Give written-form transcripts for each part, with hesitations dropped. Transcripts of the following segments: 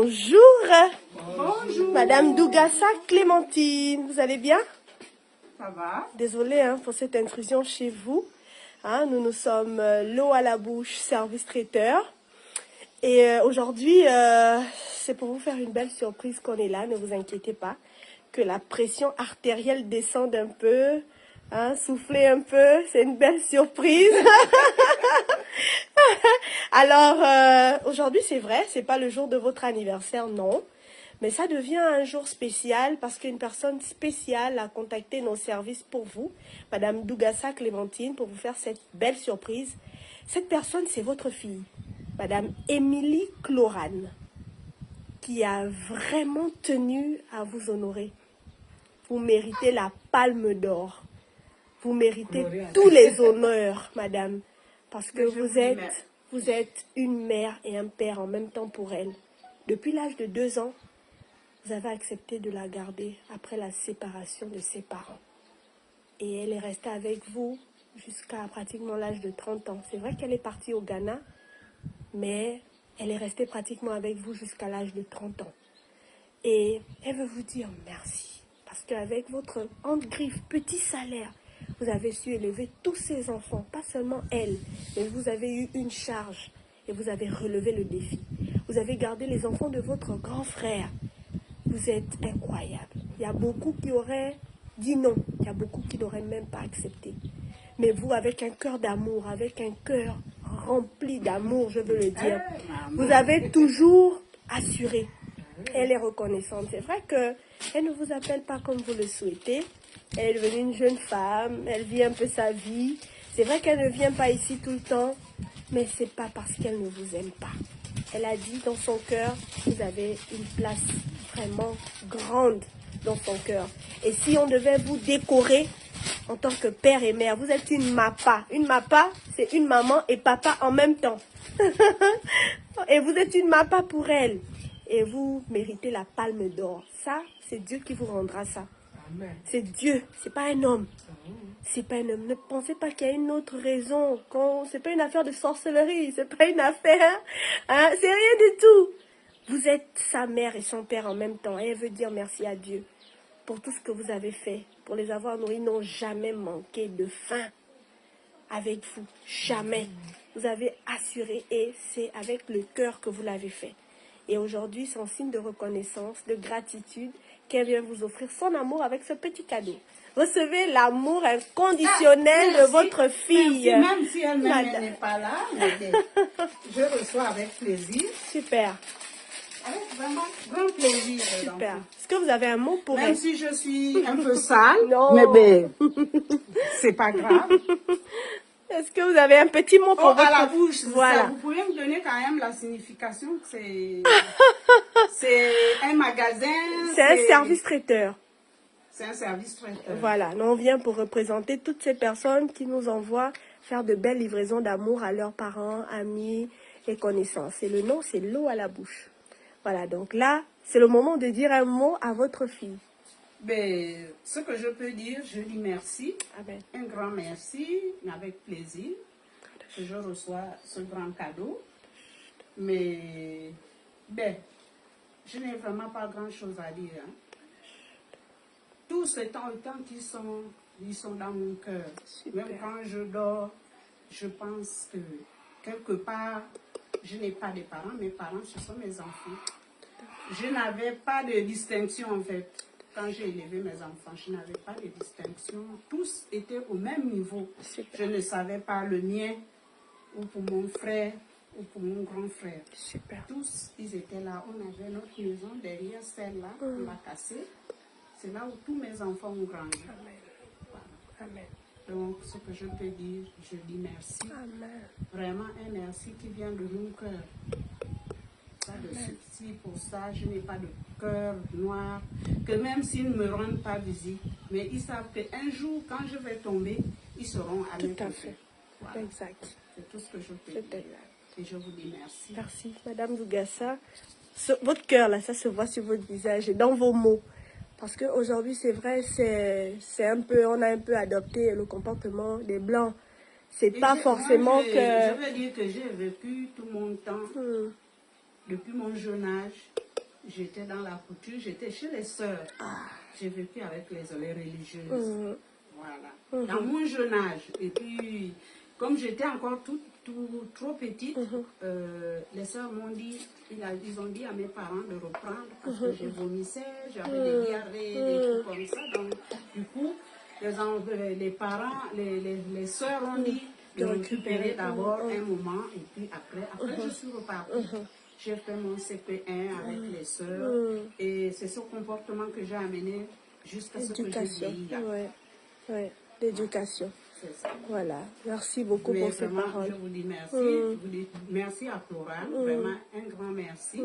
Bonjour. Bonjour. Madame Dougassa Clémentine, vous allez bien? Ça va? Désolée pour cette intrusion chez vous. Nous sommes l'eau à la bouche, service traiteur. Et aujourd'hui, c'est pour vous faire une belle surprise qu'on est là, ne vous inquiétez pas. Que la pression artérielle descende un peu, soufflez un peu, c'est une belle surprise. Alors, aujourd'hui, c'est vrai, c'est pas le jour de votre anniversaire, non. Mais ça devient un jour spécial parce qu'une personne spéciale a contacté nos services pour vous, Madame Dougassa Clémentine, pour vous faire cette belle surprise. Cette personne, c'est votre fille, Madame Émilie Clorane, qui a vraiment tenu à vous honorer. Vous méritez la palme d'or. Vous méritez tous les honneurs, Madame, parce que vous êtes une mère et un père en même temps pour elle. Depuis l'âge de 2 ans, vous avez accepté de la garder après la séparation de ses parents. Et elle est restée avec vous jusqu'à pratiquement l'âge de 30 ans. C'est vrai qu'elle est partie au Ghana, mais elle est restée pratiquement avec vous jusqu'à l'âge de 30 ans. Et elle veut vous dire merci. Parce qu'avec votre griffe, petit salaire, vous avez su élever tous ces enfants. Pas seulement elle, mais vous avez eu une charge. Et vous avez relevé le défi. Vous avez gardé les enfants de votre grand frère. Vous êtes incroyable. Il y a beaucoup qui auraient dit non. Il y a beaucoup qui n'auraient même pas accepté. Mais vous, avec un cœur d'amour, avec un cœur rempli d'amour, je veux le dire, vous avez toujours assuré. Elle est reconnaissante. C'est vrai qu'elle ne vous appelle pas comme vous le souhaitez. Elle est devenue une jeune femme. Elle vit un peu sa vie. C'est vrai qu'elle ne vient pas ici tout le temps. Mais ce n'est pas parce qu'elle ne vous aime pas. Elle a dit dans son cœur, vous avez une place vraiment grande dans son cœur. Et si on devait vous décorer en tant que père et mère, vous êtes une mappa. Une mappa, c'est une maman et papa en même temps. Et vous êtes une mappa pour elle. Et vous méritez la palme d'or. Ça, c'est Dieu qui vous rendra ça. C'est Dieu, c'est pas un homme. C'est pas un homme. Ne pensez pas qu'il y a une autre raison. C'est pas une affaire de sorcellerie. C'est pas une affaire. C'est rien du tout. Vous êtes sa mère et son père en même temps. Et elle veut dire merci à Dieu pour tout ce que vous avez fait. Pour les avoir nourris, ils n'ont jamais manqué de faim avec vous. Jamais. Vous avez assuré et c'est avec le cœur que vous l'avez fait. Et aujourd'hui, c'est en signe de reconnaissance, de gratitude, qu'elle vient vous offrir son amour avec ce petit cadeau. Recevez l'amour inconditionnel de votre fille. Même si elle-même n'est pas là, je reçois avec plaisir. Super. Avec vraiment grand plaisir. Super. Est-ce que vous avez un mot pour elle? Même si je suis un peu sale, non. Mais c'est pas grave. Est-ce que vous avez un petit mot pour votre... à la bouche, voilà. Ça, vous pouvez me donner quand même la signification. C'est un magasin. C'est un service traiteur. C'est un service traiteur. Voilà, nous on vient pour représenter toutes ces personnes qui nous envoient faire de belles livraisons d'amour à leurs parents, amis et connaissances. Et le nom, c'est l'eau à la bouche. Voilà, donc là, c'est le moment de dire un mot à votre fille. Ben, ce que je peux dire, je dis merci. Amen. Un grand merci, avec plaisir, que je reçois ce grand cadeau. Mais, ben, je n'ai vraiment pas grand-chose à dire. Tous ces temps qu'ils sont dans mon cœur. Même quand je dors, je pense que quelque part, je n'ai pas de parents. Mes parents, ce sont mes enfants. Je n'avais pas de distinction en fait. Quand j'ai élevé mes enfants, je n'avais pas de distinction. Tous étaient au même niveau. Je ne savais pas le mien, ou pour mon frère, ou pour mon grand frère. Super. Tous, ils étaient là. On avait notre maison derrière celle-là, on l'a cassée. C'est là où tous mes enfants ont grandi. Amen. Voilà. Amen. Donc, ce que je peux dire, je dis merci. Amen. Vraiment un merci qui vient de mon cœur. Pas de souci pour ça, je n'ai pas de cœur noir. Que même s'ils ne me rendent pas visite, mais ils savent qu'un jour, quand je vais tomber, ils seront à mes côtés. Tout à fait. Voilà. Exact. C'est tout ce que je peux dire. Et je vous dis merci. Merci, Madame Dougassa. Votre cœur, là, ça se voit sur votre visage et dans vos mots. Parce qu'aujourd'hui, c'est vrai, on a un peu adopté le comportement des Blancs. C'est pas forcément que... Je veux dire que j'ai vécu tout mon temps, depuis mon jeune âge, j'étais dans la couture, j'étais chez les sœurs. J'ai vécu avec les religieuses. Voilà. Dans mon jeune âge. Et puis, comme j'étais encore trop petite, les sœurs m'ont dit, ils ont dit à mes parents de reprendre parce que je vomissais, j'avais des diarrhées, des trucs comme ça. Donc, du coup, les parents, les sœurs ont dit de récupérer d'abord un moment et puis après je suis repartie. J'ai fait mon CP1 avec les sœurs et c'est ce comportement que j'ai amené jusqu'à ce que je vieillis là. Ouais, l'éducation. C'est ça. Voilà, merci beaucoup Mais pour ces vraiment, paroles. je vous dis merci. Je vous dis merci à Flora. Vraiment, un grand merci.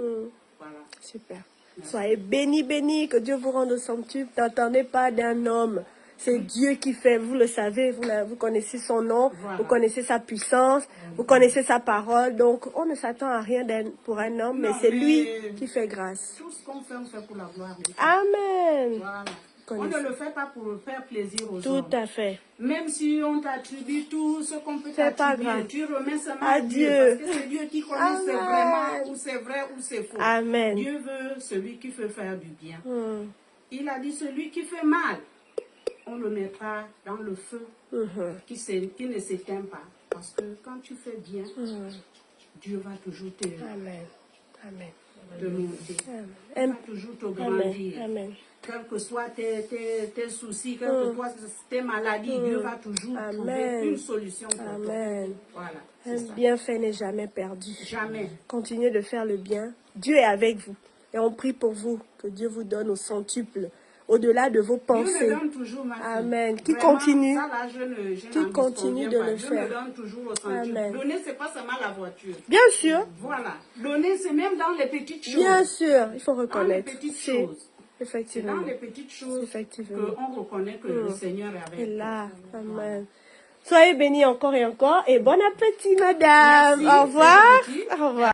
Voilà. Super. Merci. Soyez bénis, bénis, que Dieu vous rende au centuple. N'attendez pas d'un homme. C'est Dieu qui fait, vous le savez, vous connaissez son nom, Voilà. vous connaissez sa puissance, vous connaissez sa parole. Donc, on ne s'attend à rien pour un homme, mais c'est lui qui fait grâce. Tout ce qu'on fait, on fait pour la gloire de Dieu. Amen. Voilà. On ne le fait pas pour faire plaisir aux Tout hommes. à fait. Même si on t'attribue tout ce qu'on peut C'est pas t'attribuer, grave. tu remets seulement À à Dieu. Dieu. Parce que c'est Dieu qui connaît Amen. c'est vraiment ou c'est vrai ou c'est faux. Amen. Dieu veut celui qui veut faire du bien. Il a dit celui qui fait mal, on le mettra dans le feu qui ne s'éteint pas. Parce que quand tu fais bien, Dieu va toujours te Amen. Amen. monter. Il Amen. va toujours te grandir. Amen. Quels que soient tes soucis, quelles que soient tes maladies, Dieu va toujours trouver une solution pour toi. Amen. Voilà. Un C'est ça. bienfait n'est jamais perdu. Jamais. Continuez de faire le bien. Dieu est avec vous. Et on prie pour vous, que Dieu vous donne au centuple, au-delà de vos Dieu pensées. me donne toujours ma fille. Amen. Qui Vraiment, continue, ça, là, je qui n'en continue disconviens de pas. le Dieu faire. me donne toujours au centuple. Amen. Donner, c'est pas seulement la voiture. Bien sûr, Voilà. Donner, c'est même dans les petites choses. bien sûr, il faut Dans les reconnaître. petites C'est choses. C'est effectivement. dans les petites choses Effectivement. qu'on reconnaît que le Seigneur est avec Et nous. là, amen. Soyez bénis encore et encore. Et bon appétit, madame. Merci, Au revoir. c'est gentil. Au revoir.